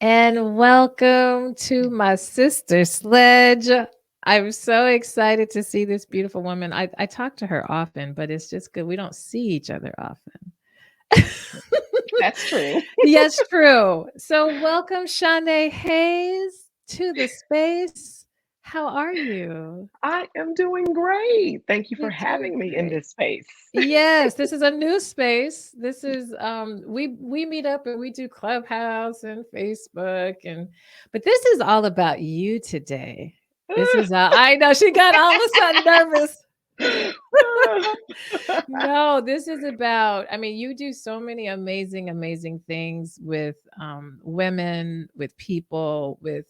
And welcome to my sister Sledge. I'm so excited to see this beautiful woman. I talk to her often, but it's just good. We don't see each other often. That's true. Yes, true. So, welcome, Shaune Hayes, to the space. How are you? I am doing great. Thank you for You're doing having me in great. this space. Yes, this is a new space. This is we meet up and we do Clubhouse and Facebook and but this is all about you today. This is I know she got all of a sudden nervous. No, this is about, I mean, you do so many amazing, amazing things with women, with people, with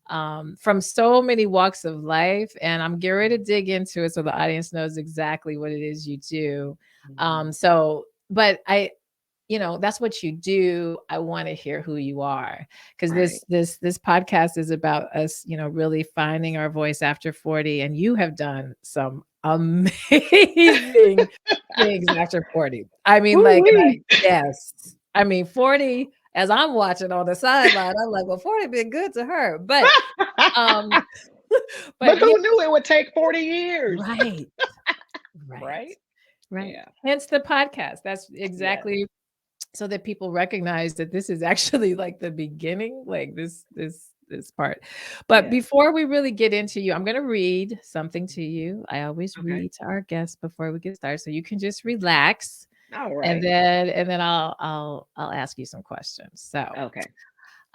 from so many walks of life. And I'm getting ready to dig into it so the audience knows exactly what it is you do. But that's what you do. I want to hear who you are because Right. this podcast is about us, really finding our voice after 40. And you have done some amazing things after 40. I mean, Woo like, and wee. yes, I mean 40. As I'm watching on the sideline, I'm like, well, 40 been good to her, um, But but yeah, who knew it would take 40 years? right, right, Right? right. Yeah. Hence the podcast. That's Yes. exactly so that people recognize that this is actually like the beginning, like this part. But Yes. before we really get into you, I'm going to read something to you. I always Okay. read to our guests before we get started, so you can just relax, All and right. then I'll ask you some questions. So, Okay.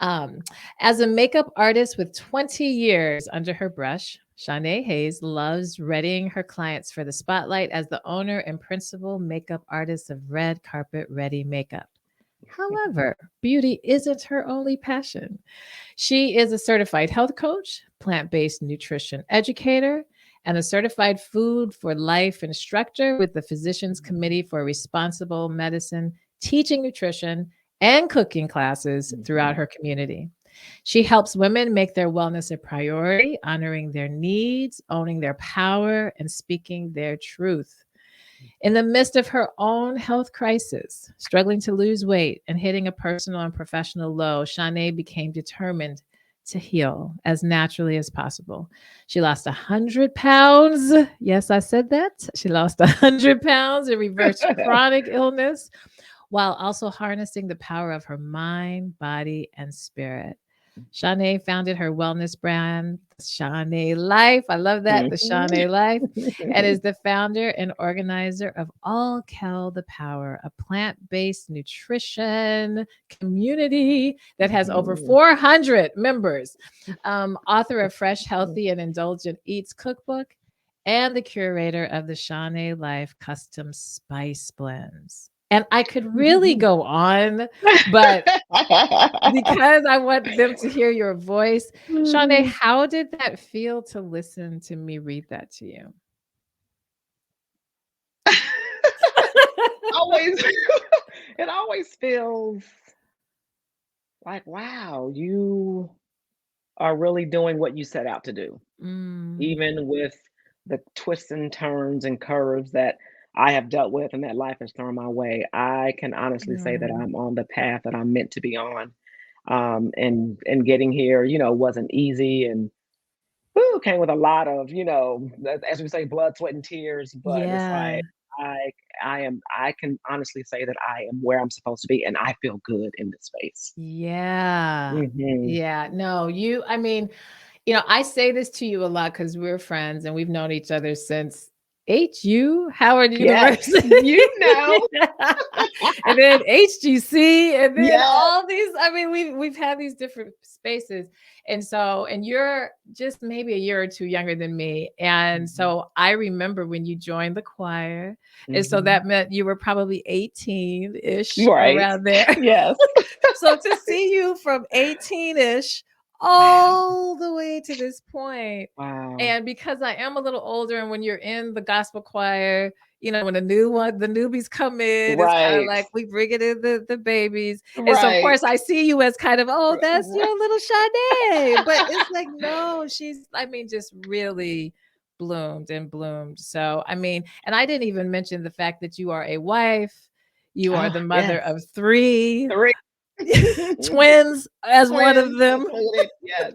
um, as a makeup artist with 20 years under her brush, Shaune Hayes loves readying her clients for the spotlight as the owner and principal makeup artist of Red Carpet Ready Makeup. However, beauty isn't her only passion. She is a certified health coach, plant based nutrition educator, and a certified food for life instructor with the Physicians Committee for Responsible Medicine, teaching nutrition and cooking classes throughout Mhm. her community. She helps women make their wellness a priority, honoring their needs, owning their power, and speaking their truth. In the midst of her own health crisis, struggling to lose weight and hitting a personal and professional low, Shaune became determined to heal as naturally as possible. She lost 100 pounds. Yes, I said that. She lost 100 pounds and reversed chronic illness while also harnessing the power of her mind, body, and spirit. Shaune founded her wellness brand, Shaune Life. I love that, the Mhm. Shaune Life, and is the founder and organizer of All Kel the Power, a plant based nutrition community that has over Mhm. 400 members, author of Fresh, Healthy, and Indulgent Eats cookbook, and the curator of the Shaune Life custom spice blends. And I could really go on, but because I want them to hear your voice. Shaune, how did that feel to listen to me read that to you? Always it always feels like, wow, you are really doing what you set out to do. Mm, Even with the twists and turns and curves that I have dealt with and that life has thrown my way, I can honestly say that mm, I'm on the path that I'm meant to be on. And getting here, wasn't easy and came with a lot of, as we say, blood, sweat, and tears. But it's yeah, like I I can honestly say that I am where I'm supposed to be and I feel good in this space. yeah, Hmm. yeah. No, I mean, I say this to you a lot because we're friends and we've known each other since Howard Yes, University. you know. And then HGC, and then Yes. all these. I mean, we've had these different spaces, and you're just maybe a year or two younger than me. And Mhm. so I remember when you joined the choir, and so Mhm. that meant you were probably 18-ish Right. around there. Yes. So to see you from 18-ish Wow. all the way to this point, Wow. and because I am a little older, and when you're in the gospel choir, when the newbies come in, it's kind of Right. like we bring it in the babies. And so of Right. course I see you as kind of, oh, that's Right. little Sade. But it's like, no, she's, I mean, just really bloomed and bloomed. So I mean, and I didn't even mention the fact that you are a wife, you are Ah, the mother yes. of three. 3. Twins as one of Twins them. included, yes.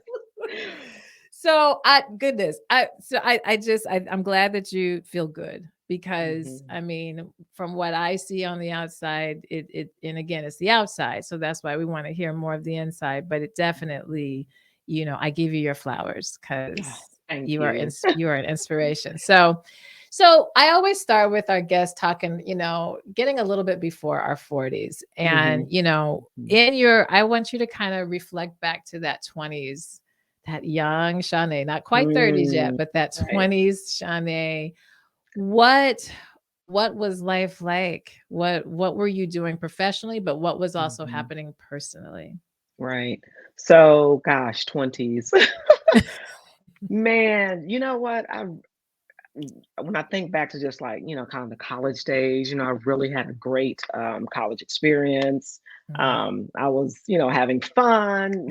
So I goodness, I'm glad that you feel good because Mhm. I mean, from what I see on the outside, and again, it's the outside, so that's why we want to hear more of the inside. But it definitely, I give you your flowers Oh, because thank you. you are an inspiration. So I always start with our guests talking, getting a little bit before our 40s. And, Mhm, mhm. I want you to kind of reflect back to that 20s, that young Shaune, not quite 30s yet, Mm, but that right. 20s Shaune. What what was life like? What were you doing professionally, but what was also Mhm, happening personally? right. So, gosh, 20s. Man, you know what? When I think back to just like, kind of the college days, I really had a great college experience. Mhm. I was, having fun,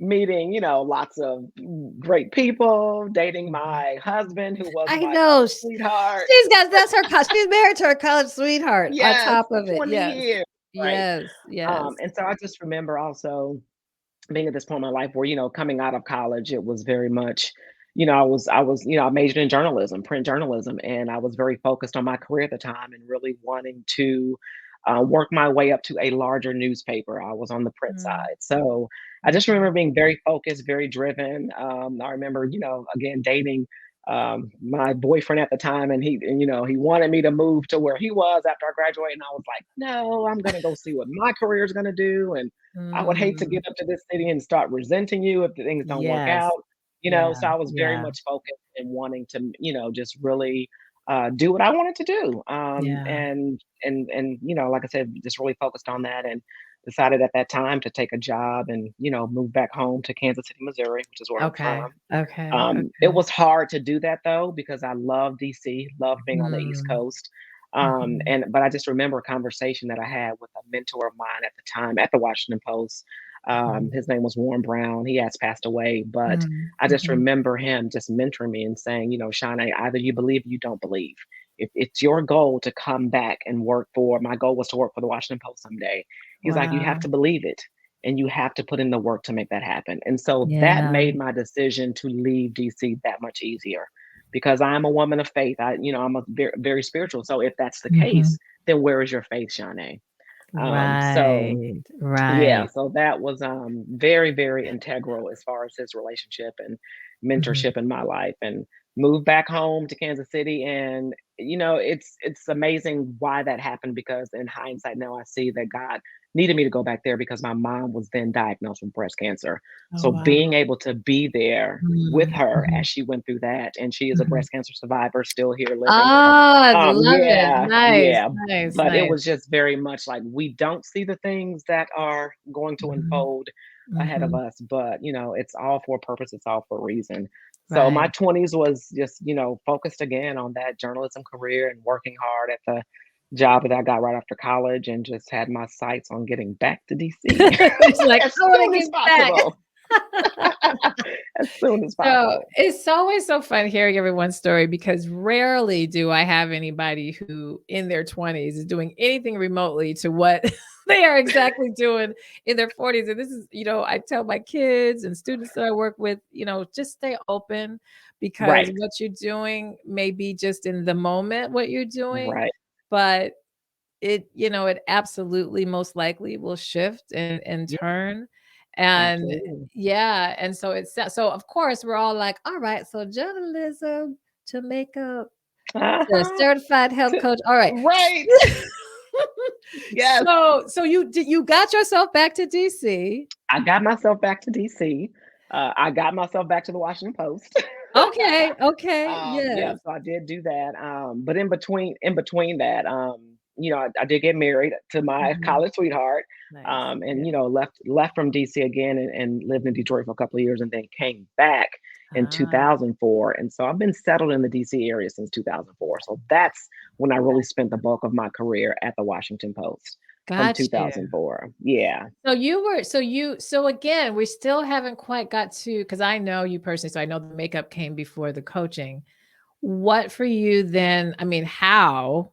meeting, lots of great people, dating Mhm. my husband who was I my know. college sweetheart. She's got that's her she's married to her college sweetheart on Yes, top of it. 20 Yes. years. Right. Yes. Yes. And so I just remember also being at this point in my life where coming out of college it was very much I was I majored in journalism, print journalism, and I was very focused on my career at the time and really wanting to work my way up to a larger newspaper. I was on the print Mm, side, so I just remember mhm. being very focused, very driven. I remember again dating my boyfriend at the time, and he wanted me to move to where he was after I graduated, and I was like, no, I'm going to go see what my career is going to do. And I would hate to Mm, get up to this city and start resenting you if the things don't work yes. out. Yeah, So I was very yeah, much focused and wanting to, just really do what I wanted to do. yeah. And like I said, just really focused on that and decided at that time to take a job and, move back home to Kansas City, Missouri, which is where I'm Okay, from. okay, It okay. was hard to do that though because I love DC, love being on the East Mm, Coast. mhm, And but I just remember a conversation that I had with a mentor of mine at the time at the Washington Post. mhm, His name was Warren Brown. He has passed away, but mm, I just mhm. remember him just mentoring me and saying, Shauna, either you believe or you don't believe. If it's your goal to come back and work for, my goal was to work for the Washington Post someday. He's like, you have Wow. to believe it and you have to put in the work to make that happen. And so that Yeah. made my decision to leave DC that much easier because I'm a woman of faith. I'm a very, very spiritual. So if that's the Mhm. case, then where is your faith, Shawnee? So Right, yeah, right. so that was very, very integral as far as his relationship and Mhm. mentorship in my life. And moved back home to Kansas City, and it's amazing why that happened because in hindsight now I see that God needed me to go back there because my mom was then diagnosed with breast cancer. Oh, So wow. being able to be there with Mm, her mhm, as she went through that, and she is a mhm. breast cancer survivor, still here living. Ah, love it. Yeah, Nice, yeah, nice, but it nice. was just very much like we don't see the things that are going to Mhm, unfold ahead of mhm. us, but it's all for a purpose, it's all for a reason. So my Right. 20s was just, focused again on that journalism career and working hard at the job that I got right after college and just had my sights on getting back to DC It's like, as "I wanna soon as get back." possible. As soon as So, possible. it's always so fun hearing everyone's story because rarely do I have anybody who in their 20s is doing anything remotely to what they are exactly doing in their 40s, and this is I tell my kids and students that I work with, just stay open because Right, what you're doing may be just in the moment what you're doing, right. but it absolutely most likely will shift and Yeah, turn. And absolutely. yeah, and so so of course we're all like, all right, so journalism to makeup to Uh-huh. certified health To coach. All right. right. Yes. So you got yourself back to DC. I got myself back to DC. I got myself back to the Washington Post. Okay, okay, Yeah, yes. so I did do that. But in between that, I did get married to my Mhm. college sweetheart, Nice. and Yeah. left from DC again and lived in Detroit for a couple of years, and then came back in Ah, 2004. And so I've been settled in the DC area since 2004. So that's when I really spent the bulk of my career at the Washington Post from got you. 2004. Yeah. So again, we still haven't quite got to because I know you personally, so I know the makeup came before the coaching. What for you then? I mean, how?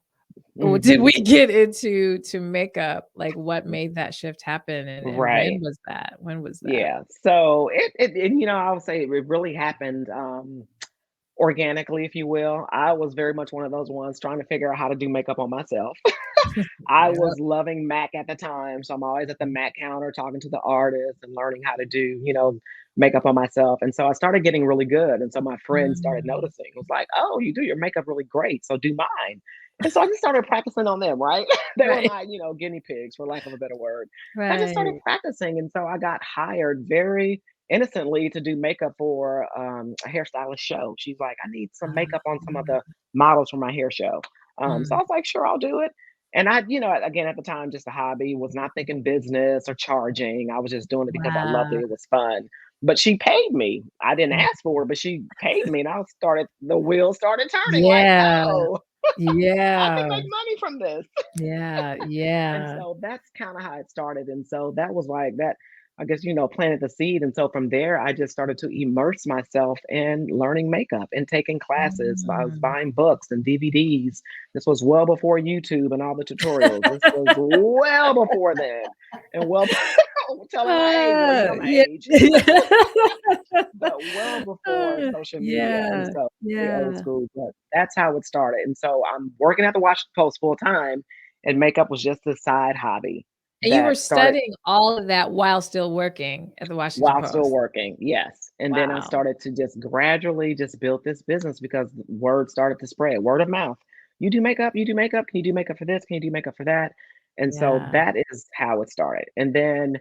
did we Mhm. get into to makeup? Like, what made that shift happen, and when Right. was that? When was that? Yeah. So I would say it really happened, organically, if you will. I was very much one of those ones trying to figure out how to do makeup on myself. I Yeah. was loving Mac at the time, so I'm always at the Mac counter talking to the artists and learning how to do, makeup on myself. And so I started getting really good. And so my friends started Mm, noticing. It was like, "Oh, you do your makeup really great, so do mine." And so I just started practicing on them, right? They were right, my, guinea pigs, for lack of a better word. And I just started right. practicing, and so I got hired very innocently to do makeup for a hairstylist show. She's like, "I need some makeup on some of the models for my hair show." So I Mm, was like, "Sure, I'll do it." And I, again, at the time, just a hobby, was not thinking business or charging. I was just doing it because I loved it. wow. It was fun. But she paid me. I didn't Mm, ask for it, but she paid me. And the wheels started turning like, yeah, oh, I can yeah, make money from this. yeah, And yeah. so that's kind of how it started. And so that was like that, I guess, planted the seed. And so from there, I just started to immerse myself in learning makeup and taking classes. I was Mm. buying books and DVDs. This was well before YouTube and all the tutorials. This was well before then. And well, telling my age, well, my Yeah. age, but well before social media. And Yeah, so very old yeah. school, but that's how it started. And so I'm working at the Washington Post full time, and makeup was just a side hobby And you were that started studying all of that while still working at the Washington while still Post? working. Yes. And then I Wow. started to just gradually just build this business because word started to spread, word of mouth. You do makeup, you do makeup, can you do makeup for this? Can you do makeup for that? And so Yeah. that is how it started. And then,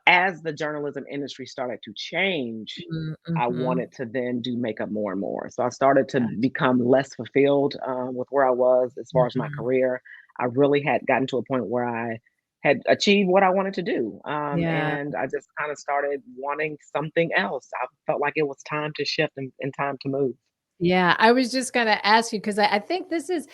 as the journalism industry started to change, Mm, I mhm. wanted to then do makeup more and more. So I started to Gotcha. become less fulfilled with where I was as far as my Mhm. career. I really had gotten to a point where I had achieved what I wanted to do. Yeah. And I just kind of started wanting something else. I felt like it was time to shift and time to move. Yeah, I was just gonna ask you 'cause I think this is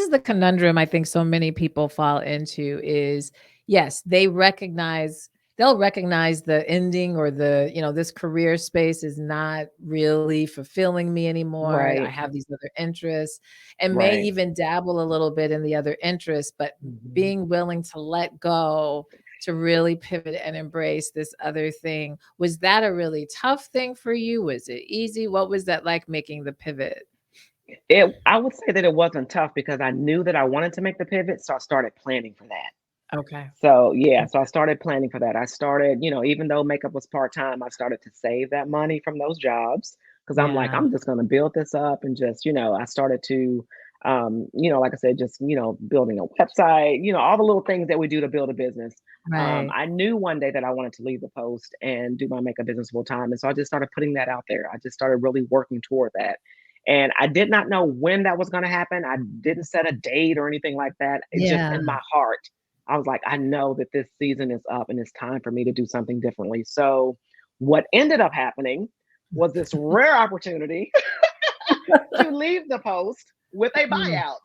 the conundrum I think so many people fall into is, yes, they'll recognize the ending or this career space is not really fulfilling me anymore. I Right, have these other interests and may right. even dabble a little bit in the other interests, but Mhm. being willing to let go to really pivot and embrace this other thing. Was that a really tough thing for you? Was it easy? What was that like making the pivot? I would say that it wasn't tough because I knew that I wanted to make the pivot. So I started planning for that. Okay. So, yeah, Okay. so I started planning for that. I started, even though makeup was part-time, I started to save that money from those jobs because I'm like, Yeah. I'm just going to build this up and just, I started to, like I said, just, building a website, all the little things that we do to build a business. Right. I knew one day that I wanted to leave the post and do my makeup business full time. And so I just started putting that out there. I just started really working toward that. And I did not know when that was going to happen. I didn't set a date or anything like that. It just Yeah. in my heart I was like, I know that this season is up and it's time for me to do something differently. So, what ended up happening was this rare opportunity to leave the post with a Mm. buyout.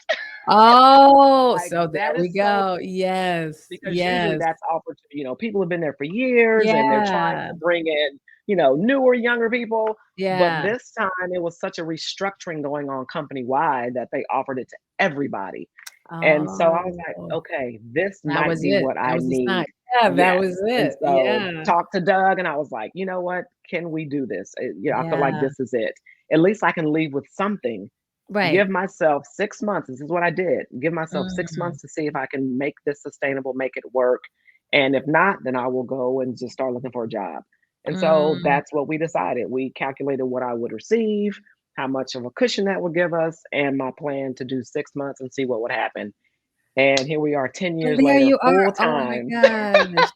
Oh, Like, so there that we is so go. Yes. because usually Yes. that's offered to, people have been there for years and they're trying Yeah. to bring in, newer, younger people. But Yeah. this time it was such a restructuring going on company wide that they offered it to everybody. And so I was like, Oh, okay, this that might was be it. what That I was the sign. need. Yeah, that Yes. was And it. so Yeah. talked to Doug and I was like, you know what? Can we do this? I feel like Yeah. this is it. At least I can leave with something. Right. Give myself 6 months. This is what I did. Give myself six Mm. months to see if I can make this sustainable, make it work. And if not, then I will go and just start looking for a job. And so Mm. that's what we decided. We calculated what I would receive, how much of a cushion that would give us, and my plan to do 6 months and see what would happen. And here we are 10 And years there later, you are. full Oh my time. gosh.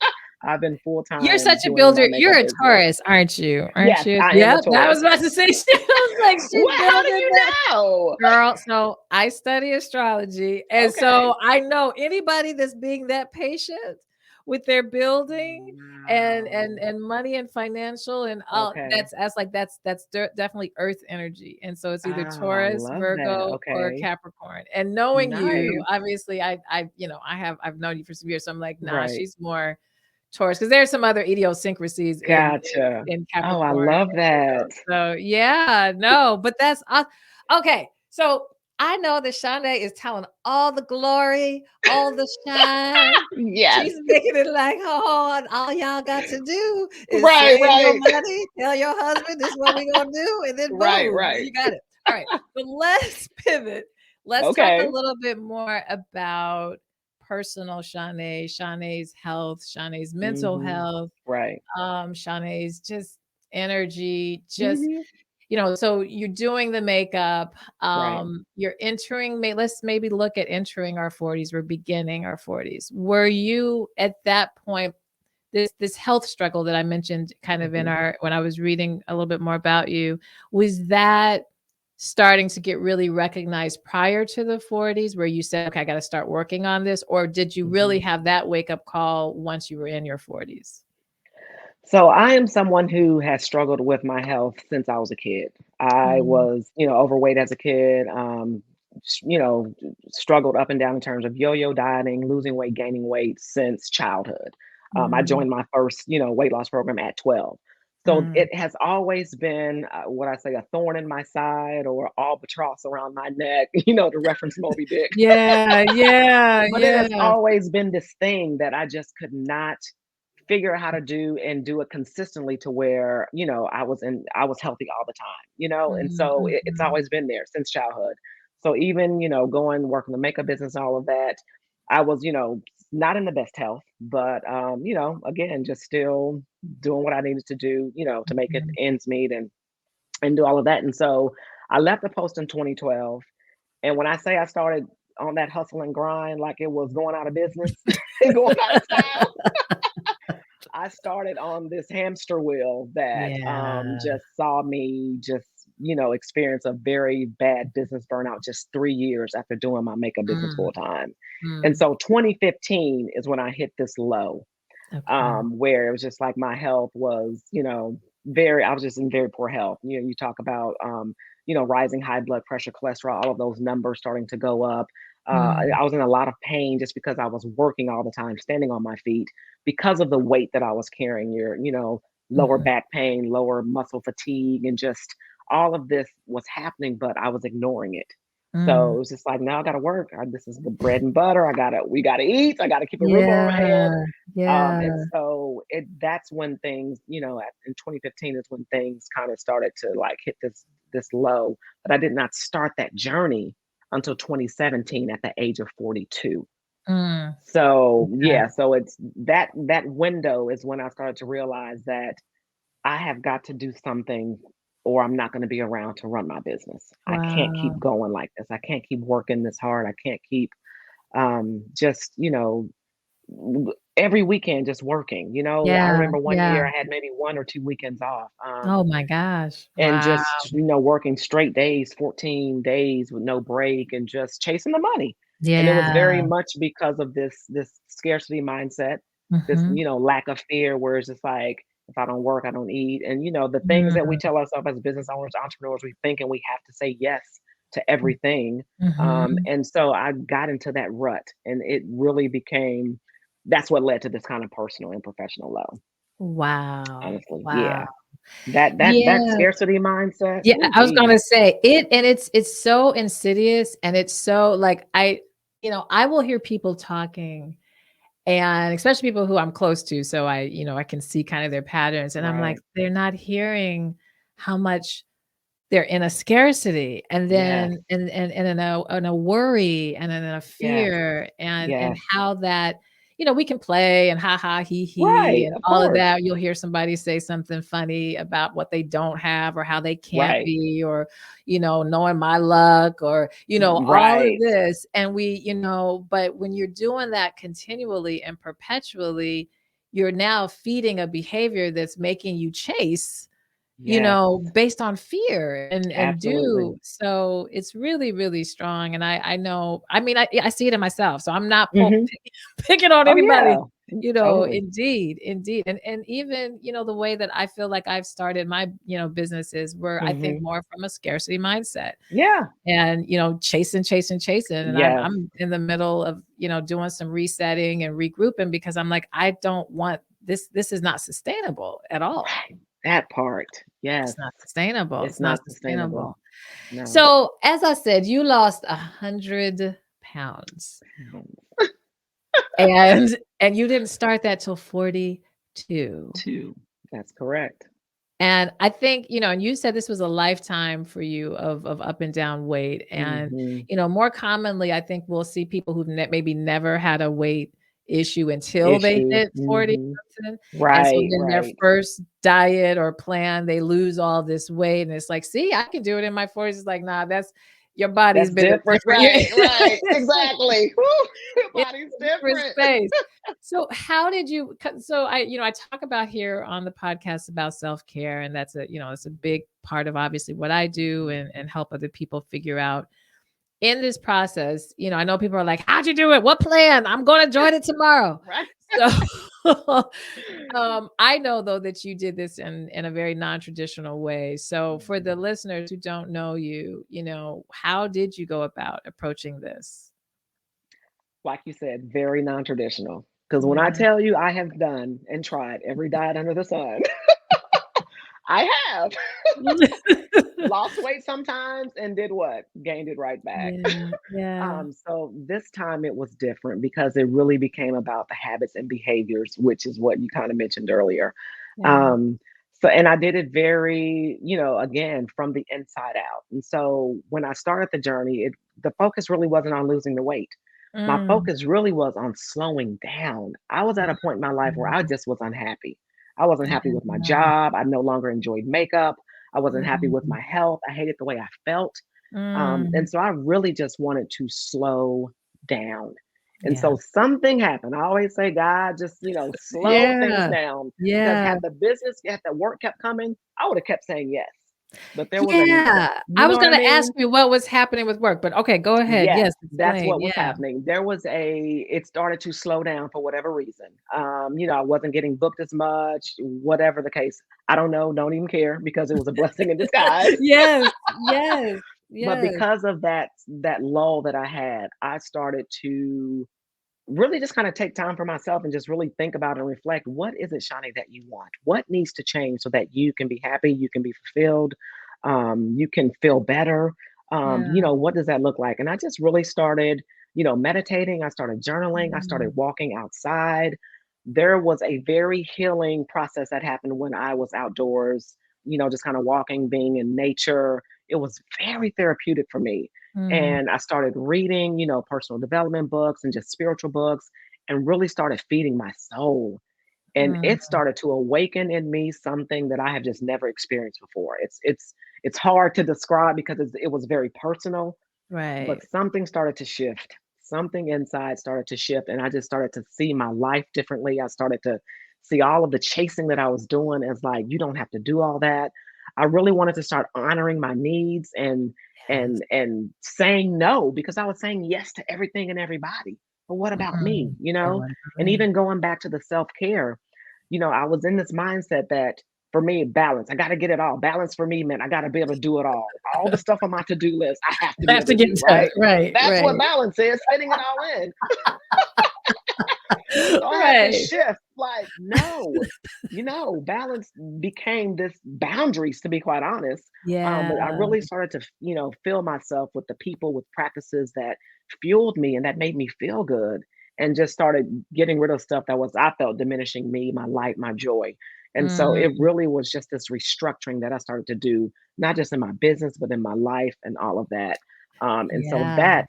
I've been full You're time such a doing my builder. You're makeup a business. Taurus, aren't you? Aren't Yes, you? I am a Yep, I Taurus. was about to say she was like, she's What? How do building you that. know? Girl, so I study astrology, and Okay. so I know anybody that's being that patient with their building and Wow. and money and financial and all Okay. that's definitely earth energy. And so it's either Oh, I Taurus, love that. Virgo, or Okay. Capricorn. And knowing you, Nice. obviously I've known you for some years, so I'm like, nah, Right. she's more Taurus because there's some other idiosyncrasies Gotcha. in Oh, I Capricorn love and that. Virgo. So yeah, no, but that's okay. So I know that Shaune is telling all the glory, all the shine. Yes. She's making it like, oh, and all y'all got to do is Right, save your right. money, tell your husband this is what we're gonna do, and then Right, boom, right. you got it. All right, but let's pivot. Let's talk a Okay. little bit more about personal Shaune, Shaune's health, Shaune's mental Mhm. health, Right. Shaune's just energy, just Mhm. so you're doing the makeup, Right. you're entering, let's maybe look at entering our 40s, we're beginning our 40s. Were you at that point, this health struggle that I mentioned kind of in Mhm. our when I was reading a little bit more about you, was that starting to get really recognized prior to the 40s where you said, okay, I got to start working on this? Or did you really Mhm. have that wake up call once you were in your 40s? So I am someone who has struggled with my health since I was a kid. I Mm, was, overweight as a kid. Struggled up and down in terms of yo-yo dieting, losing weight, gaining weight since childhood. I mm, joined my first, weight loss program at 12. So mm. it has always been what I say, a thorn in my side or albatross around my neck, to reference Moby Dick. Yeah, yeah, But it has yeah. always been this thing that I just could not figure out how to do and do it consistently to where, I was healthy all the time, and Mhm, so it's mhm, always been there since childhood. So even, going work in the makeup business, all of that, I was, not in the best health, but again, just still doing what I needed to do, to make it mhm. ends meet and do all of that. And so I left the post in 2012. And when I say I started on that hustle and grind like it was going out of business and going out of style, I started on this hamster wheel that Yeah. just saw me just, experience a very bad business burnout just 3 years after doing my makeup business Mm, full time. And mm. so 2015 is when I hit this low, Okay. where it was just like my health was, I was just in very poor health. You talk about, rising high blood pressure, cholesterol, all of those numbers starting to go up. Mm, I was in a lot of pain just because I was working all the time, standing on my feet because of the weight that I was carrying. Lower mhm, back pain, lower muscle fatigue, and just all of this was happening, but I was ignoring it. So mm. it was just like, now I got to work. This is the bread and butter. We got to eat. I got to keep a roof over my head. Yeah, yeah. And so that's when things, in 2015 is when things kind of started to like hit this low. But I did not start that journey until 2017 at the age of 42. Mm, So okay. yeah, so it's that window is when I started to realize that I have got to do something or I'm not going to be around to run my business. I can't keep Wow. going like this. I can't keep working this hard. I can't keep just, every weekend just working. I Yeah, remember one yeah. year I had maybe 1 or 2 weekends off. Oh my gosh. And Wow. just, working straight days, 14 days with no break and just chasing the money. And it was very Yeah. much because of this scarcity mindset, this, Mhm, lack of fear where it's just like, if I don't work, I don't eat. And the things that we mm, tell ourselves as business owners, entrepreneurs, we think and we have to say yes to everything. mhm. And so I got into that rut and it really became that's what led to this kind of personal and professional low, Wow, honestly. wow. Yeah. That Yeah. scarcity mindset. Yeah, Oh, I was geez. gonna say it, and it's so insidious, and it's so like I will hear people talking, and especially people who I'm close to, so I can see kind of their patterns, and I'm like, Right. they're not hearing how much they're in a scarcity, and Yes. then and in a worry, and in a Yes. fear, and Yes. how that we can play and ha ha he Right. and Of all of course. that. You'll hear somebody say something funny about what they don't have or how they can't Right. be, or knowing my luck, or all of Right. this, and but when you're doing that continually and perpetually, you're now feeding a behavior that's making you chase Yes. based on fear and Absolutely. do. So it's really, really strong. And I know, I mean, I see it in myself. So I'm not Mhm. picking on Oh, yeah. anybody, Totally. indeed, indeed. And even, the way that I feel like I've started my, businesses were, I think, Mhm. more from a scarcity mindset Yeah. and, chasing, chasing, chasing. And I'm Yes. I'm in the middle of, doing some resetting and regrouping because I'm like, I don't want this is not sustainable at all. Right. That part. Yes. It's not sustainable. It's It's not not sustainable. sustainable. No. So, as I said, you lost 100 pounds, and you didn't start that till 42. 2. That's correct. And I think, and you said this was a lifetime for you of up and down weight. And, Mhm. more commonly, I think we'll see people who've maybe never had a weight issue until they Issue. hit 40 Mhm. something. And so Right, then their right. first diet or plan, they lose all this weight. And it's like, see, I can do it in my 40s. It's like, nah, that's your body's That's been a different. different. Right, right. It's like Exactly. Woo! Your it's body's a different different. space. So how did you so I talk about here on the podcast about self-care, and that's it's a big part of obviously what I do and help other people figure out in this process. I know people are like, how'd you do it? What plan? I'm going to join it tomorrow. Right. So I know though that you did this in a very non-traditional way. So for the Mhm. listeners who don't know you, how did you go about approaching this? Like you said, very non-traditional. Because when I Yeah. tell you I have done and tried every diet under the sun, I have. Lost weight sometimes and did what? Gained it right back. Yeah, yeah, So this time it was different because it really became about the habits and behaviors, which is what you kind of mentioned earlier. yeah. Um, and I did it very, again, from the inside out. And so when I started the journey, the focus really wasn't on losing the weight. My Mm, focus really was on slowing down. I was at a point in my life where I mm, just was unhappy. I wasn't happy with my yeah, job. I no longer enjoyed makeup. I wasn't happy with mm, my health. I hated the way I felt. And mm, so I really just wanted to slow down. And yeah, so something happened. I always say, God, just, slow things yeah, down. Because yeah, had the work kept coming, I would have kept saying yes. But there was yeah. you I know was what I gonna ask mean? you what was happening with work, but okay, go ahead. Yes, Yes, that's explain. what was Yeah. happening. It started to slow down for whatever reason. I wasn't getting booked as much, whatever the case. I don't know, don't even care because it was a blessing in disguise. Yes, yes, But yes. because of that lull that I had, I started to really just kind of take time for myself and just really think about and reflect, what is it, Shawnee, that you want? What needs to change so that you can be happy, you can be fulfilled, you can feel better? Yeah. What does that look like? And I just really started, meditating. I started journaling. I started Mm, walking outside. There was a very healing process that happened when I was outdoors, just kind of walking, being in nature. It was very therapeutic for me. mm, And I started reading, personal development books and just spiritual books and really started feeding my soul. And mm, it started to awaken in me something that I have just never experienced before. It's hard to describe because it was very personal, but right. something started to shift. Something inside started to shift, and I just started to see my life differently. I started to see all of the chasing that I was doing as like, you don't have to do all that. I really wanted to start honoring my needs and Yes. saying no because I was saying yes to everything and everybody. But what about me? Mm. Yeah, what about And me? even going back to the self care, I was in this mindset that for me, balance. I got to get it all. Balance for me meant I got to be able to do it all. All the stuff on my to do list, I have to be Have able to to get do, done. right? Right, That's right. what balance is, fitting it all in. So I had to Right. shift, like, no, balance became this boundaries, to be quite honest. Yeah. But I really started to, fill myself with the people, with practices that fueled me and that made me feel good, and just started getting rid of stuff that I felt diminishing me, my light, my joy. And so it Mm, really was just this restructuring that I started to do, not just in my business, but in my life and all of that. And so yeah.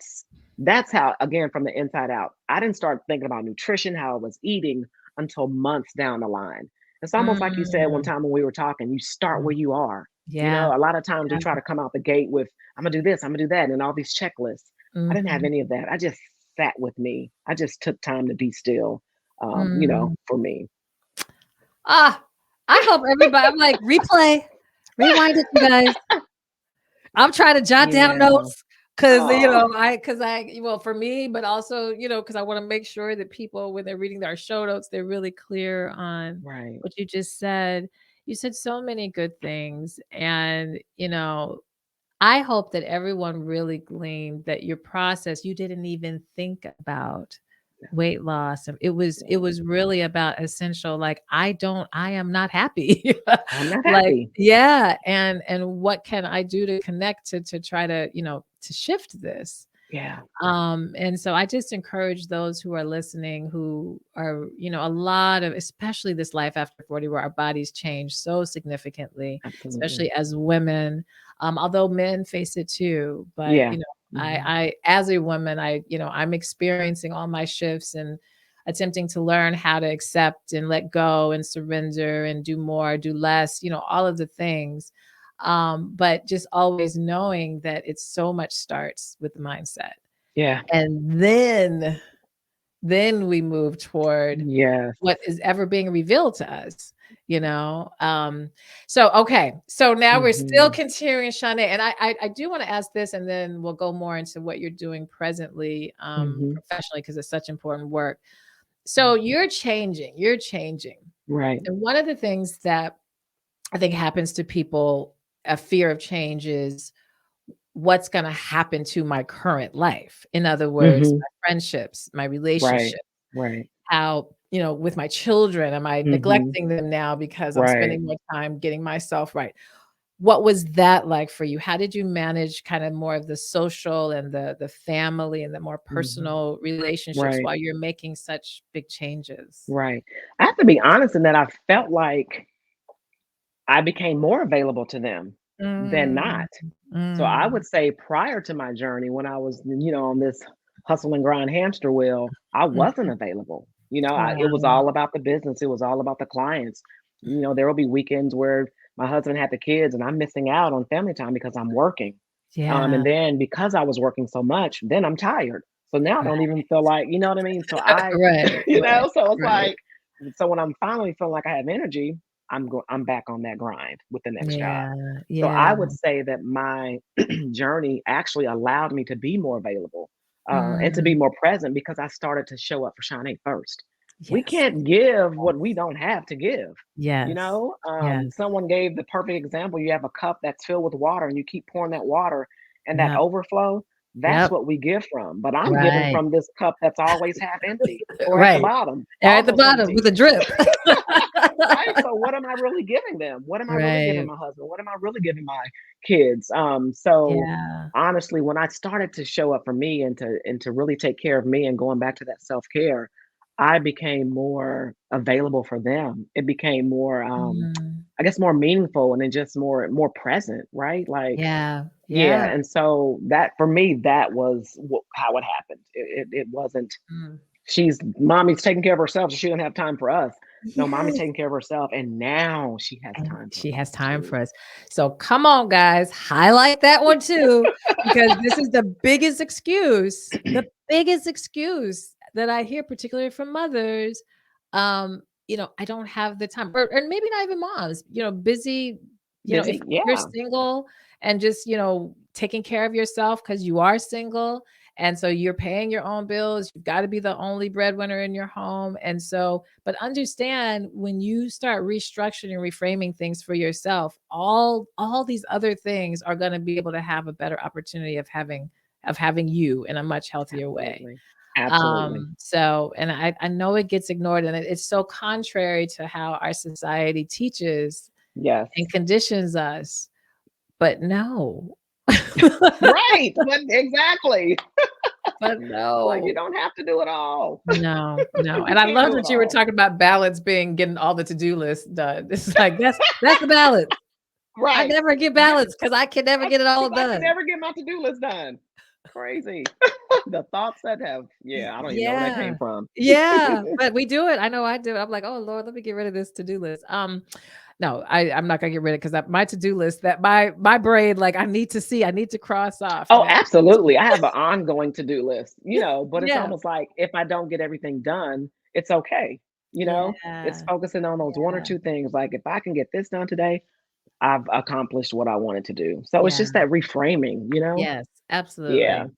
that's how, again, from the inside out. I didn't start thinking about nutrition, how I was eating until months down the line. It's almost like you said one Mm, time when we were talking, you start mm. where you are. Yeah, A lot of times we yeah. try to come out the gate with, I'm gonna do this, I'm gonna do that, and all these checklists. I didn't have Mhm. any of that. I just sat with me. I just took time to be still, Mm. for me. Ah, I hope everybody I'm like, "Replay, rewind it, you guys." I'm trying to jot down Yeah. notes because Oh, well, for me, but also, because I want to make sure that people, when they're reading our show notes, they're really clear on right. what you just said. You said so many good things. And, I hope that everyone really gleaned that your process, you didn't even think about weight loss. And it was really about essential, like, I am not happy. I'm not Like, happy. yeah, and what can I do to connect to try to, to shift this? Yeah, And so I just encourage those who are listening who are, a lot of, especially this life after 40, where our bodies change so significantly, absolutely. especially as women. Although men face it too, but Yeah. Hmm. as a woman, I'm experiencing all my shifts and attempting to learn how to accept and let go and surrender and do more, do less, all of the things. But just always knowing that it's so much starts with the mindset, Yeah. and then we move toward Yes. what is ever being revealed to us, you know? So, okay. So now we're still Hmm. continuing, Shaune, and I do want to ask this, and then we'll go more into what you're doing presently, Hmm. professionally, because it's such important work. So you're changing. Right. And one of the things that I think happens to people, a fear of change, is what's going to happen to my current life. In other words, Hmm. my friendships, my Right. relationship, Right. how, with my children, am I Hmm. neglecting them now because I'm Right. spending more time getting myself right? What was that like for you? How did you manage kind of more of the social and the family and the more Hmm. personal relationships Right. while you're making such big changes? Right. I have to be honest in that I felt like I became more available to them than Mm, not. So I would say prior to my journey, when I was, on this hustle and grind hamster wheel, I wasn't mhm. available. It was Wow. all about the business. It was all about the clients. There will be weekends where my husband had the kids and I'm missing out on family time because I'm working. Yeah. And then because I was working so much, then I'm tired. So now I don't even feel like, you know what I mean? So Right, right, so it's right. like, so when I'm finally feeling like I have energy, I'm back on that grind with the next job. Yeah, So I yeah. would say that my journey actually allowed me to be more available, and to be Mm. more present because I started to show up for Shawnee first. We Yes, can't give what we don't have to give. yes, yes. Someone gave the perfect example. You have a cup that's filled with water and you keep pouring that water and that Yep, overflow, that's yep, what we give from. But I'm giving right, from this cup that's always half empty or at the right. bottom, At the almost bottom empty. with a drip. Right? So what am I really giving them? What am I really giving Right. my husband? What am I really giving my kids? So Yeah. honestly, when I started to show up for me and to really take care of me and going back to that self-care, I became more available for them. It became more Mm. I guess more meaningful and then just more present, right? Like Yeah, yeah, yeah. and so that for me that was how it happened. It wasn't Mm. mommy's taking care of herself, so she don't have time for us. No, mommy's Yes. taking care of herself, and now she has And time for she has us time too. for us. So come on, guys, highlight that one too, because this is the biggest excuse that I hear, particularly from mothers. I don't have the time, or maybe not even moms, busy, if Busy, you're yeah, single and just, taking care of yourself because you are single. And so you're paying your own bills. You've got to be the only breadwinner in your home. And so, but understand, when you start restructuring and reframing things for yourself, all these other things are going to be able to have a better opportunity of having you in a much healthier way. absolutely, absolutely, So, and I know it gets ignored, and it's so contrary to how our society teaches yes, and conditions us, but no. right, but exactly. But It's like you no. don't have to do it all. No, no, You and I can't love do it that you were all. talking about balance being getting all the to-do list done. It's like, that's the balance. I Right. never get Get balance because I can never get it all She's like, I can done. never get my to-do list done. Crazy. The thoughts that have yeah, I don't even know where that Yeah. came from. Yeah, but we do it. I know I do it. I'm like, "Oh, Lord, let me get rid of this to-do list." No, I'm not gonna get rid of it, because my to-do list, that my brain, like, I need to cross off, Oh, this absolutely. week. I have an ongoing to-do list, but it's Yeah. almost like if I don't get everything done, it's okay. It's Yeah. focusing on those one or Yeah. two things. Like if I can get this done today, I've accomplished what I wanted to do. So it's Yeah. just that reframing. Yes, Yeah. absolutely.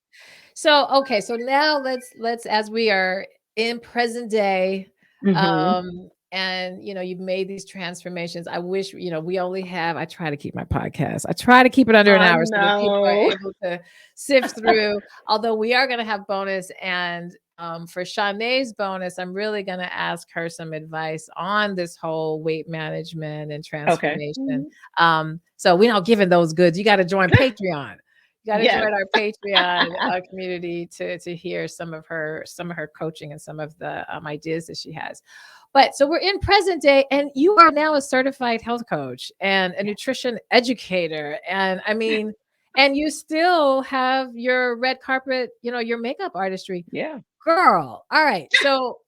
So, okay, so now let's as we are in present day, Hmm. and you've made these transformations. I wish, we only have I try to keep my podcast. I try to keep it under an I hour so that people are know. able to sift through. Although we are going to have bonus and For Shaunae's bonus, I'm really going to ask her some advice on this whole weight management and Okay. transformation. So we're not giving those goods. You got to join Patreon. You got to Yes. join our Patreon community to hear some of her coaching and some of the ideas that she has. But so we're in present day, and you are now a certified health coach and a nutrition educator, and I mean, and you still have your red carpet, your makeup artistry. Yeah. Girl, all right. So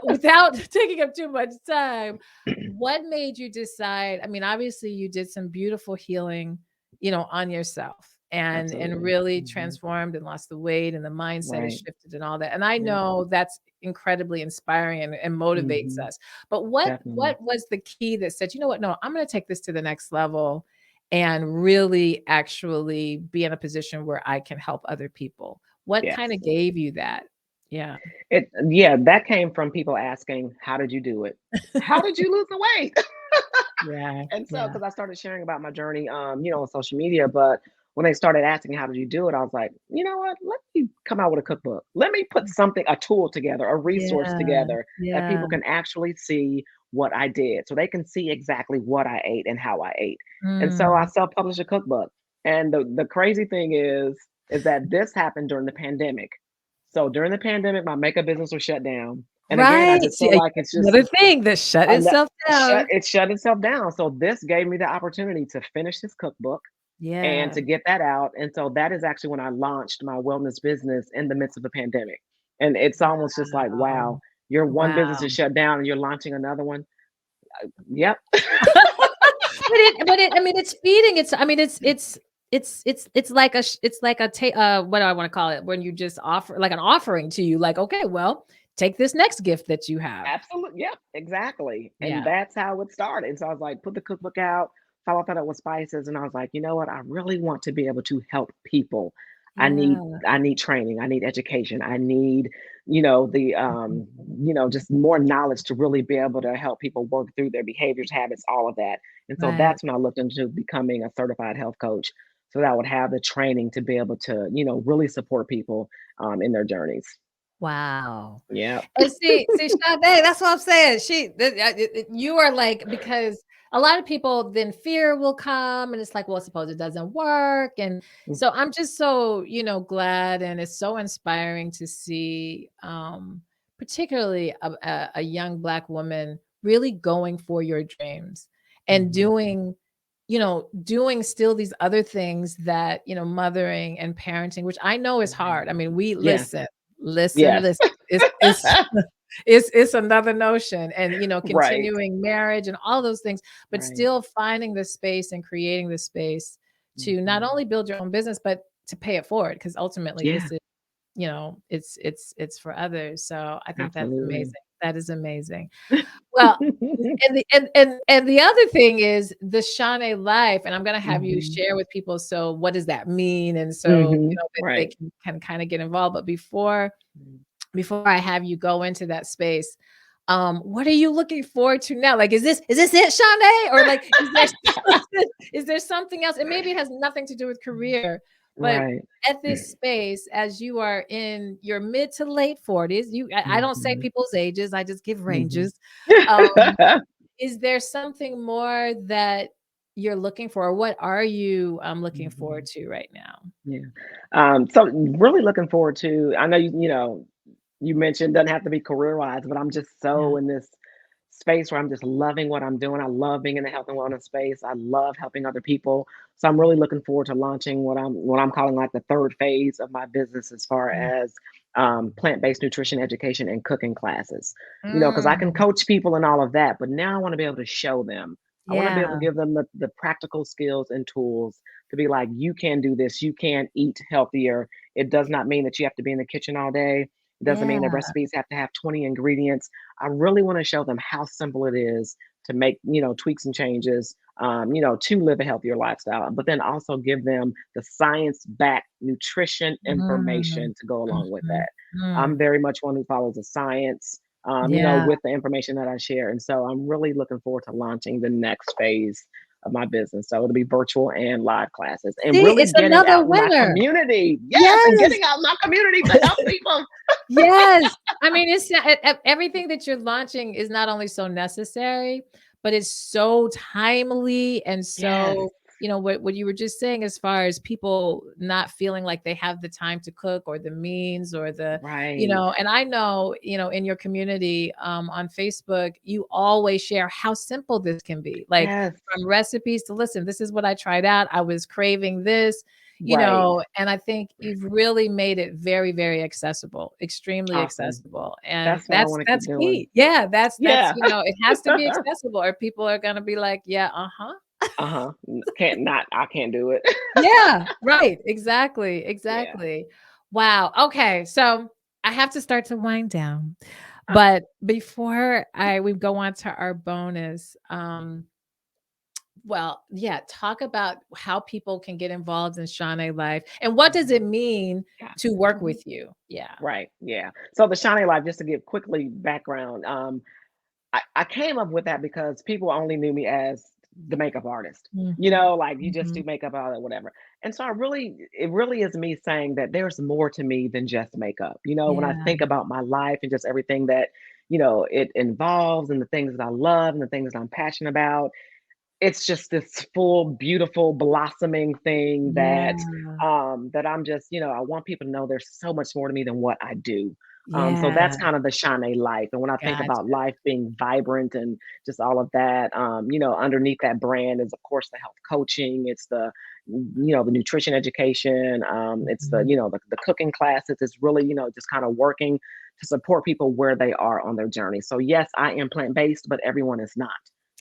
without taking up too much time, what made you decide? I mean, obviously you did some beautiful healing, on yourself and Absolutely. really transformed and lost the weight and the mindset has Right. shifted and all that. And I Yeah. know that's incredibly inspiring and motivates Hmm. us. But what Definitely. what was the key that said, you know what, no, I'm gonna take this to the next level and really actually be in a position where I can help other people? What kind Yes. of gave you that? Yeah. Yeah, that came from people asking, "How did you do it? How did you lose the weight?" Yeah, And so, yeah, because I started sharing about my journey, on social media, but when they started asking, "How did you do it?" I was like, "You know what? Let me come out with a cookbook. Let me put something, a tool together, a resource yeah, together that yeah. people can actually see what I did, so they can see exactly what I ate and how I ate." And so I Mm, self-published a cookbook. And the crazy thing is that this happened during the pandemic. So during the pandemic, my makeup business was shut down. And again, I right, just see, feel like it's just another thing that shut ano itself down. it shut itself down. So this gave me the opportunity to finish this cookbook and Yeah. to get that out. And so that is actually when I launched my wellness business in the midst of a pandemic. And it's almost just like, Wow, wow, your one business is wow. shut down and you're launching another one. Yep. But I mean, it's feeding, it's I mean, it's like it's like a what do I wanna call it? When you just offer like an offering to you, like, "Okay, well, take this next gift that you have." Absolutely. Yep, exactly. And Yeah, that's how it started. And so I was like, put the cookbook out, followed that up with spices. And I was like, you know what? I really want to be able to help people. yeah. I need training. I need education. I need, the just more knowledge to really be able to help people work through their behaviors, habits, all of that. And so Right. that's when I looked into becoming a certified health coach. So that I would have the training to be able to, really support people in their journeys. Wow. Yeah. And see, Sade, that's what I'm saying. You are like, because a lot of people, then fear will come and it's like, well, suppose it doesn't work. And so I'm just so, glad, and it's so inspiring to see, particularly a young Black woman really going for your dreams and Mhm. doing still these other things that, mothering and parenting, which I know is Right. hard. I mean, we Yes. listen, listen, Yes. listen. It's it's another notion, and Right. continuing marriage and all those things, but Right. still finding the space and creating the space to not Mhm. only build your own business but to pay it forward, because ultimately Yeah, this is, it's for others. So I think that's absolutely. amazing. That is amazing. Well, and the other thing is the Shawnee life, and I'm gonna have you Mhm. share with people, so what does that mean? And so, Mhm. that they Right. can kinda get involved. But Mm. before I have you go into that space, what are you looking forward to now? Like, is this it, Shawnee? Or like, is there something else? And maybe it has nothing to do with career, but Right. at this space, as you are in your mid to late 40s, I don't say Mhm. people's ages, I just give Mhm. ranges. Um, is there something more that you're looking for? Or what are you looking forward Mhm. to right now? Yeah. So really looking forward to, I know you mentioned doesn't have to be career wise, but I'm just Yeah. so in this space where I'm just loving what I'm doing. I love being in the health and wellness space. I love helping other people. So I'm really looking forward to launching what I'm calling like the third phase of my business as far Mm. as plant-based nutrition education and cooking classes. Because I can Mm. coach people and all of that, but now I want to be able to show them. I want to be able to Yeah. give them the practical skills and tools to be like, you can do this, you can eat healthier. It does not mean that you have to be in the kitchen all day. It doesn't mean that Yeah. recipes have to have 20 ingredients. I really want to show them how simple it is to make, tweaks and changes, to live a healthier lifestyle, but then also give them the science backed nutrition Mm. information to go along with Mhm. that. I'm Mm. very much one who follows the science, Yeah. with the information that I share. And so I'm really looking forward to launching the next phase of my business. So it'll be virtual and live classes, and See, really it's getting another out in my winner. community. Yes, and Yes. getting out in my community to help people. Yes. I mean, it's everything that you're launching is not only so necessary, but it's so timely and Yes, so, what you were just saying as far as people not feeling like they have the time to cook or the means or right. and I know, in your community on Facebook, you always share how simple this can be. Like Yes, from recipes to listen, this is what I tried out. I was craving this right. and I think you've really made it very, very accessible, extremely Awesome. accessible. And That's what I that's want to keep that's doing. key. Yeah, that's Yeah. it has to be accessible or people are gonna be like, yeah, uh-huh. Uh-huh. Can't not I can't do it. Yeah, right. Exactly. Yeah. Exactly. Wow. Okay. So I have to start to wind down. Uh, But before we go on to our bonus, well, yeah, talk about how people can get involved in Shaune Life and what does it mhm. mean Yeah. to work Mhm. with you? Yeah. Right. Yeah. So the Shiny Life, just to give quickly background, I came up with that because people only knew me as the makeup artist. Mhm. Like you just do Mhm. makeup out or whatever. And so it really is me saying that there's more to me than just makeup. When I Yeah. think about my life and just everything that, it involves and the things that I love and the things that I'm passionate about, it's just this full, beautiful, blossoming thing Yeah. that I'm just, I want people to know there's so much more to me than what I do. So that's Yeah. kind of the Shane life. And when I think about Gotcha. life being vibrant and just all of that, underneath that brand is of course the health coaching, it's the nutrition education, it's Mhm. the cooking classes. It's really, just kind of working to support people where they are on their journey. So yes, I am plant-based, but everyone is not.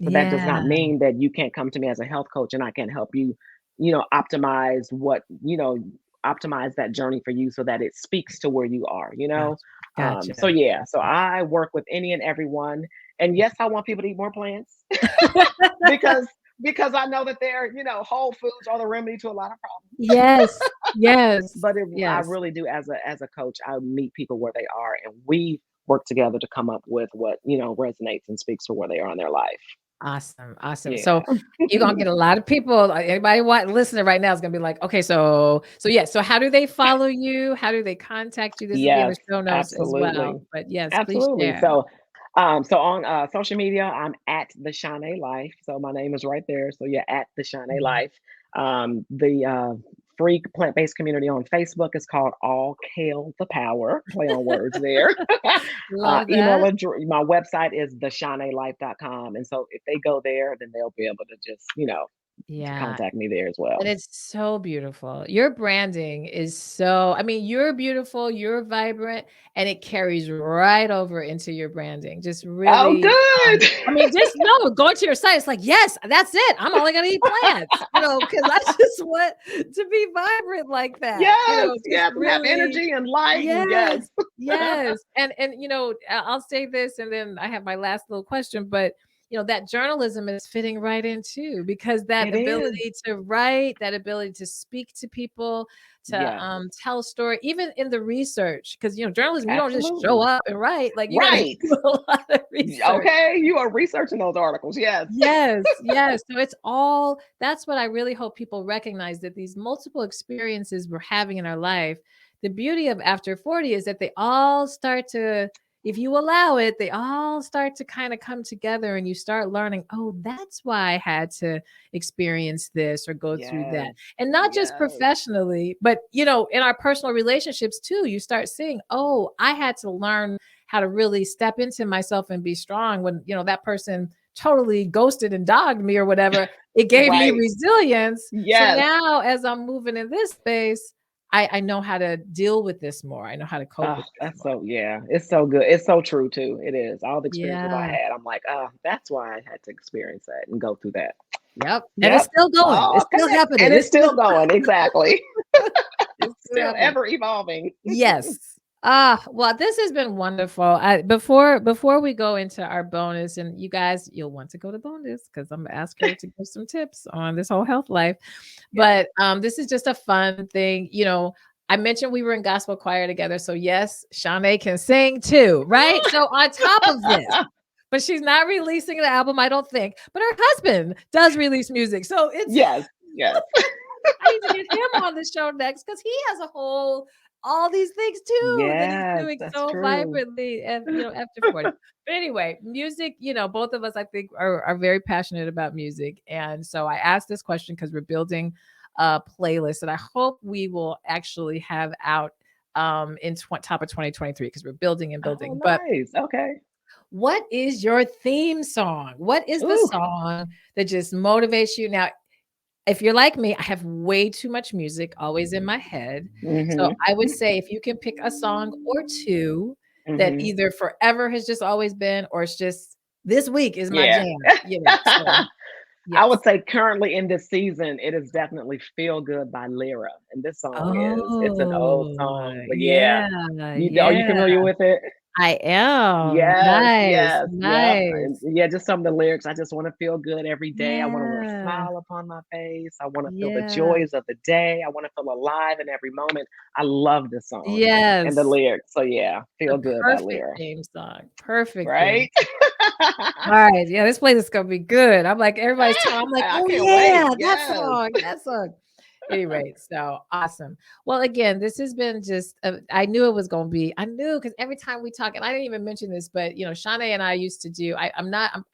But that does not Yeah. mean that you can't come to me as a health coach and I can help you, optimize optimize that journey for you so that it speaks to where you are. Gotcha. Gotcha. So yeah, so Gotcha. I work with any and everyone. And yes, I want people to eat more plants because because I know that they're, whole foods are the remedy to a lot of problems. Yes. Yes. I Yes. really do as a coach, I meet people where they are and we work together to come up with what, resonates and speaks to where they are in their life. Awesome, awesome. So Yeah. you're gonna get a lot of people. Anybody listening right now is gonna be like, okay, so yeah. So how do they follow you? How do they contact you? This will be in the Yes, show notes as absolutely. well. But yes, please Absolutely. share. So on social media, I'm at the Shane Life. So my name is right there. So yeah, at the Shane Mhm. Life. The free plant-based community on Facebook is called All Kale the Power. Play on words there. Love Email that. address, my website is theshanelife.com. And so if they go there, then they'll be able to just, Yeah. contact me there as And well. it's so beautiful. Your branding is so I mean, you're beautiful, you're vibrant, and it carries right over into your branding. Just Oh, really, good. I mean, just no, going to your site, it's like, yes, that's it. I'm only gonna eat plants, because I just want to be vibrant like that. Yes, Just yes, and have really energy and light and yes. yes, yes. And I'll say this and then I have my last little question, but that journalism is fitting right in too, because that It is. ability to write, that ability to speak to people, to Yes, tell a story, even in the research, because journalism, you don't just show absolutely. up and write, like you got to Right. do a lot of research. Okay, you are researching those articles. Yes. Yes, yes. So it's all that's what I really hope people recognize, that these multiple experiences we're having in our life, the beauty of after 40 is that they all start to, if you allow it, they all start to kind of come together and you start learning, oh, that's why I had to experience this or go through that. Yes. And not just Yes. professionally, but in our personal relationships too, you start seeing, oh, I had to learn how to really step into myself and be strong when, that person totally ghosted and dogged me or whatever. It gave me Right. resilience. So Yes. now as I'm moving in this space, I know how to deal with this more. I know how to cope Oh, with this that's more. so yeah. It's so good. It's so true too. It is. All the experiences I Yeah. had, I'm like, oh, that's why I had to experience that and go through that. Yep. And it's Yep. still going. All It's still connect. happening. And it's still going. Exactly. It's still Still happening. ever evolving. Yes. Well, this has been wonderful. Before we go into our bonus, and you guys, you'll want to go to bonus because I'm gonna ask her to give some tips on this whole health life. Yes. But this is just a fun thing. I mentioned we were in gospel choir together. So yes, Shaune can sing too, right? So on top of this, but she's not releasing the album, I don't think. But her husband does release music. So it's Yes, yes. I need to get him on the show next because he has a whole all these things too that he's Yes, doing that's so true. vibrantly and after 40. But anyway, music, both of us I think are very passionate about music. And so I asked this question because we're building a playlist that I hope we will actually have out in top of 2023 because we're building and Oh, building. But nice. Okay. what is your theme song? What is the Ooh. song that just motivates you? Now, if you're like me, I have way too much music always in my head. So Mhm. I would say if you can pick a song or 2 that Mhm. either forever has just always been or it's just this week is my Yeah. jam. So I would yes. say currently in this season, it is definitely "Feel Good" by Lyra, and this song it's an old Oh, song, but yeah. yeah, Are you yeah. familiar with it? I am. Yes, Nice, yes, yep, and nice. yeah, just some of the lyrics, "I just wanna feel good every day, I wanna wear a Yeah, smile upon my face, I wanna feel the yeah. joys of the day, I wanna feel alive in every moment." I love this song and the Yes, lyrics, so yeah, the "Feel Good" by perfect Lyra, theme song, perfect theme. right? Alright, yeah, this playlist is gonna be good. I'm like, everybody's telling I'm like, I "Oh, can't yeah, wait, that yes. song, that song." Anyway, so awesome. Well, again, this has been just, I knew it was gonna be I knew because every time we talk and I didn't even mention this, but, Shaune and I used to do I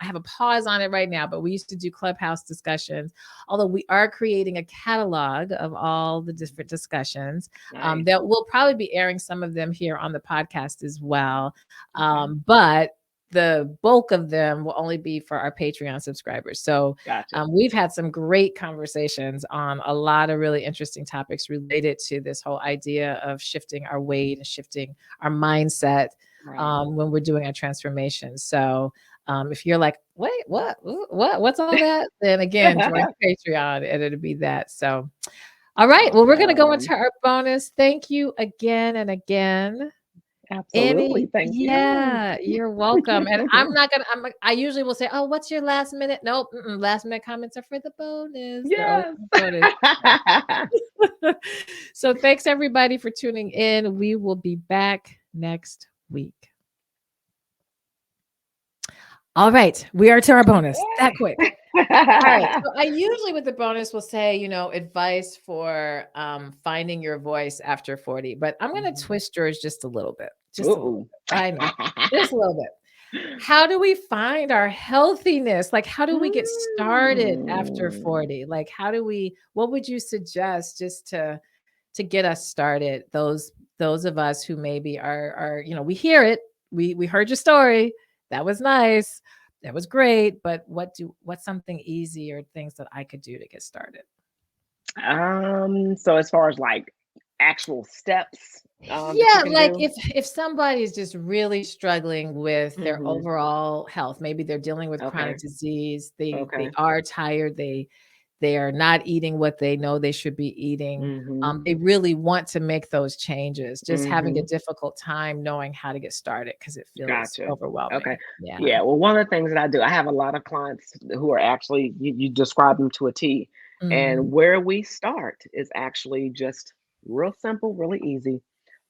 have a pause on it right now, but we used to do Clubhouse discussions, although we are creating a catalog of all the different discussions, Nice, that we'll probably be airing some of them here on the podcast as well, okay, but the bulk of them will only be for our Patreon subscribers. So gotcha, we've had some great conversations on a lot of really interesting topics related to this whole idea of shifting our weight and shifting our mindset right. when we're doing our transformation. So if you're like, wait, what, what's all that? Then again, join the Patreon and it'll be that. So, all right. Well, we're going to go Awesome. into our bonus. Thank you again and again. Absolutely, thank you. Yeah, you're welcome. And I usually will say, "Oh, what's your last minute?" Nope, last minute comments are for the bonus. They're always Yes. for the bonus. So thanks everybody for tuning in. We will be back next week. All right, we are to our bonus. That quick. All right. So I usually with the bonus will say, advice for finding your voice after 40, but I'm going to Mhm. twist yours just a little bit. Just a little Ooh. bit. I know. Just a little bit. How do we find our healthiness? Like, how do we get started after Mm. 40? Like, what would you suggest just to get us started? Those of us who maybe are, we hear it. We heard your story. That was nice. That was great. But what's something easy or things that I could do to get started? So as far as like actual steps, that you Yeah, can like do? if somebody is just really struggling with their Mhm. overall health, maybe they're dealing with chronic Okay. disease, they Okay. are tired, they are not eating what they know they should be eating. Mhm. They really want to make those changes, just having a Mhm. difficult time knowing how to get started because it feels Gotcha. Okay. overwhelming. Yeah. Yeah. Well, one of the things that I do, I have a lot of clients who are actually, you describe them to a T. Mhm. And where we start is actually just real simple, really easy,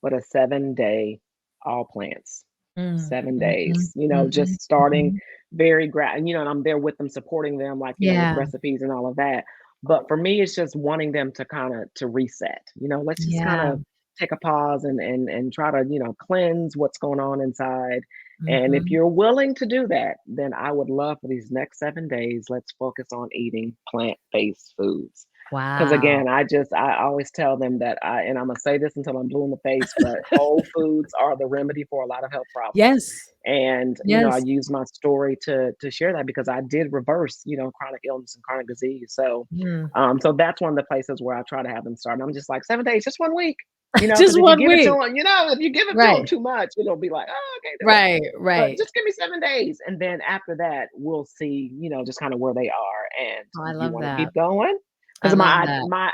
but a 7 day all plants. Mm. 7 days, Mhm. Mhm. just starting Mhm. very and I'm there with them, supporting them, like, with Yeah. recipes and all of that. But for me, it's just wanting them to kind of to reset, let's just kind Yeah. of take a pause and try to, cleanse what's going on inside. And if Mhm. you're willing to do that, then I would love for these next 7 days, let's focus on eating plant-based foods. Because Wow. again, I always tell them that and I'm gonna say this until I'm blue in the face, but whole foods are the remedy for a lot of health problems. Yes. And I Yes. use my story to share that because I did reverse, chronic illness and chronic disease. So, Mm. so that's one of the places where I try to have them start. And I'm just like 7 days, just one week, Just because if you one give it to week. them, if you give it to them Right. too much, it'll be like, oh, okay, do it. Right, But right. just give me 7 days, and then after that, we'll see, just kind of where they are, and Oh, I if you love want to that. keep going. I Because love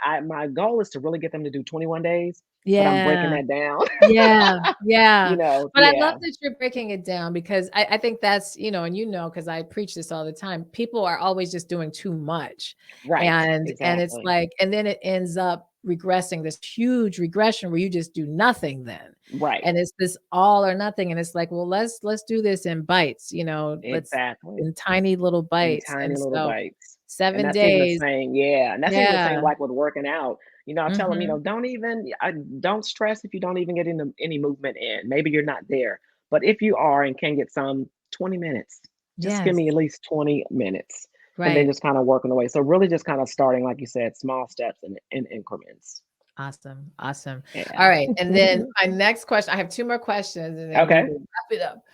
that. my goal is to really get them to do 21 days, but I'm breaking Yeah. that down. Yeah, yeah. But I love Yeah, that you're breaking it down because I think that's, and because I preach this all the time. People are always just doing too much. right, And it's exactly. like, and then it ends up regressing, this huge regression where you just do nothing then. Right. And it's this all or nothing. And it's like, well, let's do this in bites, let's Exactly. in tiny little In bites. tiny And little so bites. And 7 that's even the days. same, yeah, and that's even the same, Yeah. like, with working out. I tell them, Hmm. don't stress if you don't even get any movement in. Maybe you're not there, but if you are and can get some, 20 minutes. Just give Yes. me at least 20 minutes, and then Right. just kinda working away. So really just kinda starting, like you said, small steps in increments. Awesome. Awesome. All Yeah. right. And then my next question, I have two more questions and then we Okay. will wrap it up.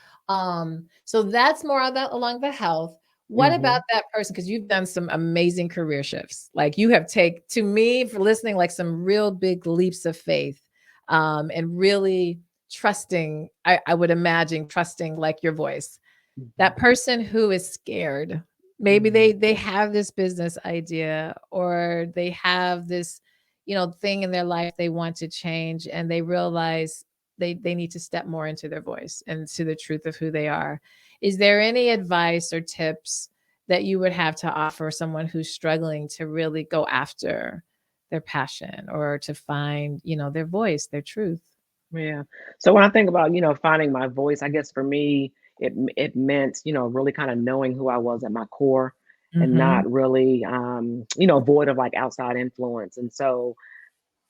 So that's more on along the health. What about Mhm. that person? Because you've done some amazing career shifts. Like you have take to me for listening, like some real big leaps of faith. And really trusting, I would imagine trusting like your voice. That Mhm. person who is scared, maybe Mhm. they have this business idea or they have this thing in their life they want to change, and they realize they need to step more into their voice and to the truth of who they are. Is there any advice or tips that you would have to offer someone who's struggling to really go after their passion or to find their voice, their truth? Yeah. So when I think about, finding my voice, I guess for me, it meant, really kind of knowing who I was at my core and Mm-hmm. not really, void of like outside influence. And so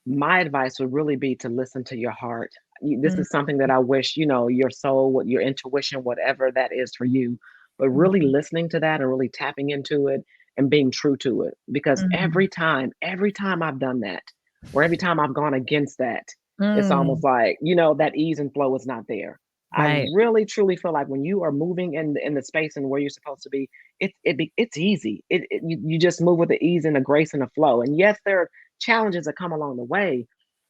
my advice would really be to listen to your heart. This is something that I wish, your soul, what your intuition, whatever that is for you, but really Mm-hmm. listening to that and really tapping into it and being true to it. Because Mm-hmm. every time I've done that, or every time I've gone against that, it's almost Mm, like, that ease and flow is not there. I right. really truly feel like when you are moving in the space and where you're supposed to be, it's easy. You just move with the ease and the grace and the flow. And yes, there are challenges that come along the way,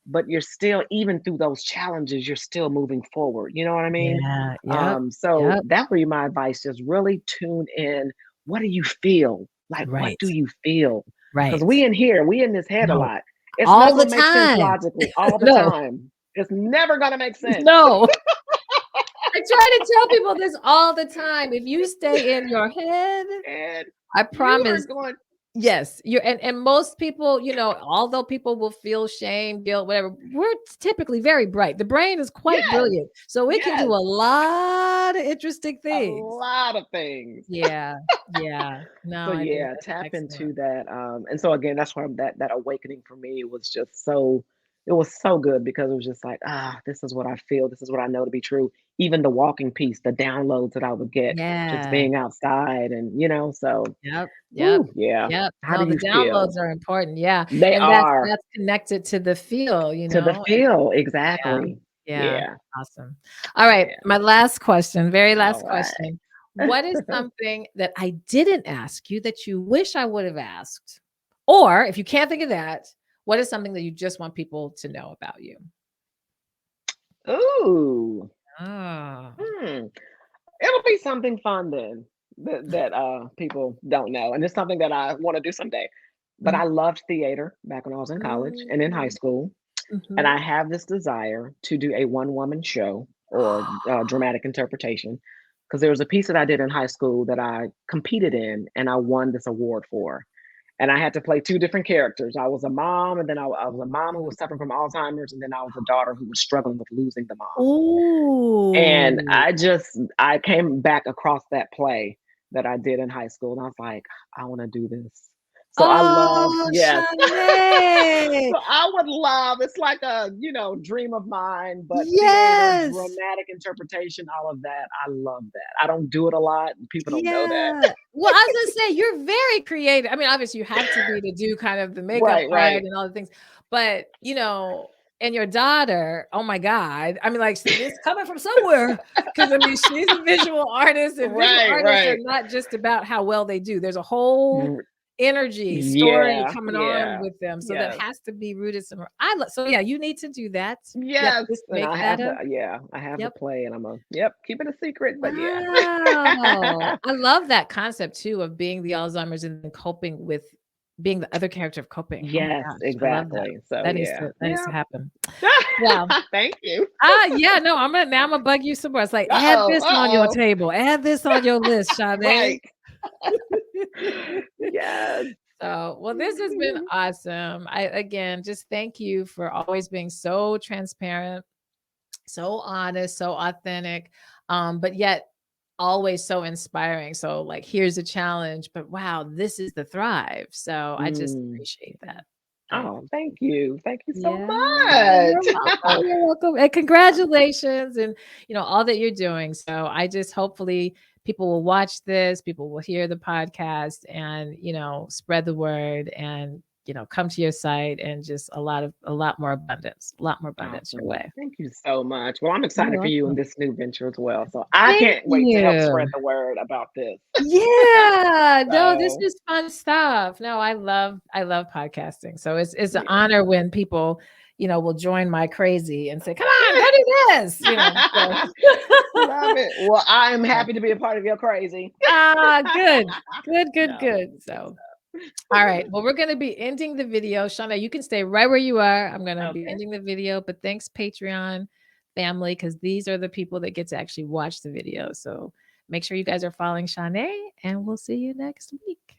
but you're still, even through those challenges, you're still moving forward. You know what I mean? Yeah. Yep. So Yep. that would be my advice. Just really tune in. What do you feel? Like, what Right. do you feel? Because Right. we in this head a No. lot. It's All not the going to make sense time. logically all the No. time. It's never going to make sense. No. I try to tell people this all the time. If you stay in your head, And I you are promise. going, Yes, you're and most people, although people will feel shame, guilt, whatever, we're typically very bright. The brain is quite yes, brilliant. So it can do yes, a lot of interesting a things. lot of things. Yeah. Yeah. No, So I think yeah, that's tap excellent. into that. And so again, that's why that awakening for me was just so, it was so good because it was just like, this is what I feel, this is what I know to be true. Even the walking piece, the downloads that I would get just Yeah. being outside, and so Yep, yep, woo, yeah. yep. How No, do the you feel? downloads are important, yeah, They and that's are that's connected to the feel, to the and feel, yeah, exactly. yeah, Yeah, awesome. All right, yeah. my last question, very All last right. question. What is something that I didn't ask you that you wish I would have asked? Or if you can't think of that, what is something that you just want people to know about you? Ooh. Oh. Hmm. It'll be something fun then that people don't know, and it's something that I want to do someday. But Mm. I loved theater back when I was in college and in high Mm. school, and I Mhm. have this desire to do a one woman show or dramatic interpretation. Because there was a piece that I did in high school that I competed in, and I won this award for. And I had to play two different characters. I was a mom, and then I was a mom who was suffering from Alzheimer's, and then I was a daughter who was struggling with losing the mom. And Ooh. I came back across that play that I did in high school, and I was like, "I wanna do this." So I love, Oh, yes. Shaune. So I would love, it's like a, dream of mine, but theater, Yes. dramatic interpretation, all of that, I love that. I don't do it a lot, and people don't know that. Yeah. Well, I was gonna say you're very creative. I mean, obviously you have to be to do kind of the makeup Right, part right. and all the things, but, and your daughter, oh my God. I mean, like, it's coming from somewhere because I mean, she's a visual artist, and visual Right, artists are right. not just about how well they do. There's a whole R energy, story Yeah, coming on yeah. with them. So that Yes. has to be rooted somewhere. So yeah, you need to do that. Yep, Yes, just and make I that have a I have the yep. play, and I'm a yep, keep it a secret, but yeah. Wow. I love that concept too of being the Alzheimer's and then coping with being the other character of coping. Oh my Yes, gosh, I love that. exactly. So yeah. That needs Yeah. to happen. Wow. Thank you. Yeah, no, I'm gonna bug you some more. It's like, add Uh-oh, this on your uh-oh. table, add this on your list, Sade. Right. Yes. So, well, this has been awesome. I again just thank you for always being so transparent, so honest, so authentic, but yet always so inspiring. So, like, here's a challenge, but wow, this is the thrive. So, I just Mm. appreciate that. I Oh, appreciate. thank you. Thank you so Yeah, you're much. welcome. You're welcome. And congratulations and all that you're doing. So I just hopefully people will watch this, people will hear the podcast and, spread the word and, come to your site and just a lot more abundance, a lot more abundance your Awesome. way. Thank you so much. Well, I'm You're excited for you in welcome. this new venture as well. So I Thank can't wait to help you. spread the word about this. Yeah, no, this So is fun stuff. No, I love podcasting. So it's an yeah. honor when people, will join my crazy and say, "Come on, go do this." So Love it. Well, I am so, happy to be a part of your crazy. good. Good, good, No, this good. is good So, stuff. all right. Well, we're going to be ending the video. Shauna, you can stay right where you are. I'm going to be Okay. ending the video, but thanks Patreon family because these are the people that get to actually watch the video. So, make sure you guys are following Shaune and we'll see you next week.